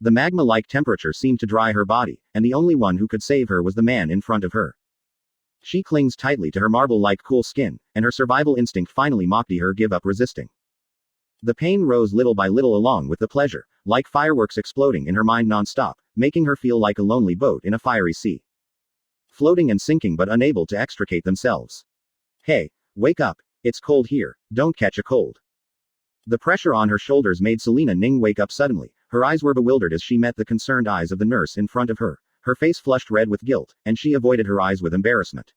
The magma-like temperature seemed to dry her body, and the only one who could save her was the man in front of her. She clings tightly to her marble-like cool skin, and her survival instinct finally mocked her give up resisting. The pain rose little by little along with the pleasure, like fireworks exploding in her mind non-stop, making her feel like a lonely boat in a fiery sea. Floating and sinking but unable to extricate themselves. Hey, wake up, it's cold here, don't catch a cold. The pressure on her shoulders made Selena Ning wake up suddenly. Her eyes were bewildered as she met the concerned eyes of the nurse in front of her. Her face flushed red with guilt, and she avoided her eyes with embarrassment.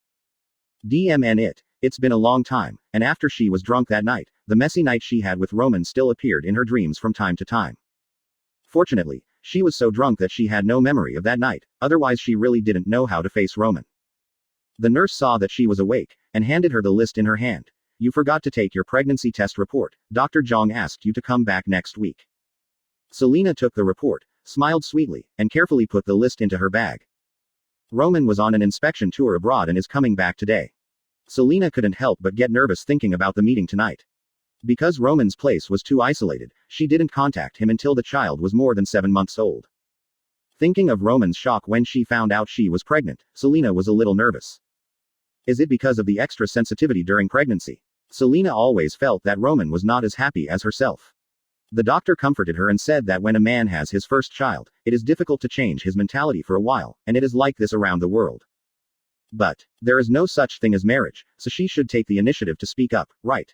It's been a long time, and after she was drunk that night, the messy night she had with Roman still appeared in her dreams from time to time. Fortunately, she was so drunk that she had no memory of that night, otherwise she really didn't know how to face Roman. The nurse saw that she was awake, and handed her the list in her hand. You forgot to take your pregnancy test report. Dr. Zhang asked you to come back next week. Selena took the report, smiled sweetly, and carefully put the list into her bag. Roman was on an inspection tour abroad and is coming back today. Selena couldn't help but get nervous thinking about the meeting tonight. Because Roman's place was too isolated, she didn't contact him until the child was more than 7 months old. Thinking of Roman's shock when she found out she was pregnant, Selena was a little nervous. Is it because of the extra sensitivity during pregnancy? Selena always felt that Roman was not as happy as herself. The doctor comforted her and said that when a man has his first child, it is difficult to change his mentality for a while, and it is like this around the world. But there is no such thing as marriage, so she should take the initiative to speak up, right?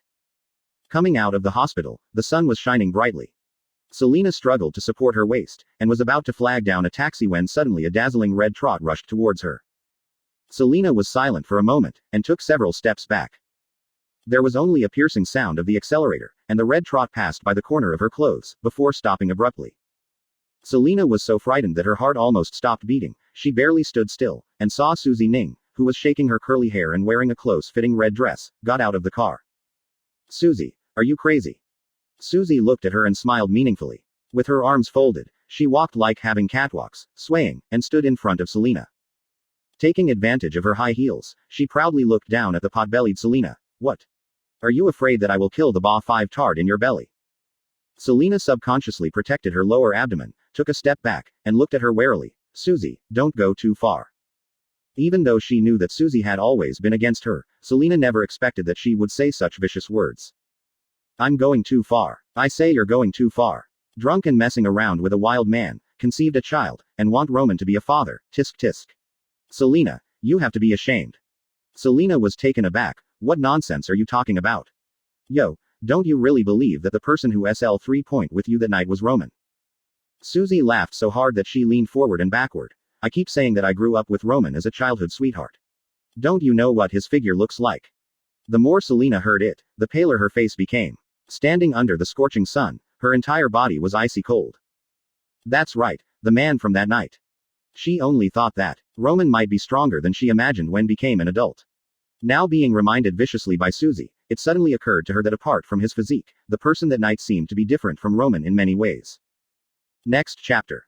Coming out of the hospital, the sun was shining brightly. Selena struggled to support her waist, and was about to flag down a taxi when suddenly a dazzling red trot rushed towards her. Selena was silent for a moment, and took several steps back. There was only a piercing sound of the accelerator, and the red trot passed by the corner of her clothes, before stopping abruptly. Selena was so frightened that her heart almost stopped beating. She barely stood still, and saw Susie Ning, who was shaking her curly hair and wearing a close-fitting red dress, got out of the car. Susie, are you crazy? Susie looked at her and smiled meaningfully. With her arms folded, she walked like having catwalks, swaying, and stood in front of Selena. Taking advantage of her high heels, she proudly looked down at the pot-bellied Selena. What? Are you afraid that I will kill the Ba-5 tard in your belly? Selena subconsciously protected her lower abdomen, took a step back, and looked at her warily. Susie, don't go too far. Even though she knew that Susie had always been against her, Selena never expected that she would say such vicious words. I'm going too far. I say you're going too far. Drunk and messing around with a wild man, conceived a child, and want Roman to be a father, tisk tisk. Selena, you have to be ashamed. Selena was taken aback. What nonsense are you talking about? Yo, don't you really believe that the person who SL3 with you that night was Roman? Susie laughed so hard that she leaned forward and backward. I keep saying that I grew up with Roman as a childhood sweetheart. Don't you know what his figure looks like? The more Selena heard it, the paler her face became. Standing under the scorching sun, her entire body was icy cold. That's right, the man from that night. She only thought that Roman might be stronger than she imagined when became an adult. Now being reminded viciously by Susie, it suddenly occurred to her that apart from his physique, the person that night seemed to be different from Roman in many ways. Next chapter.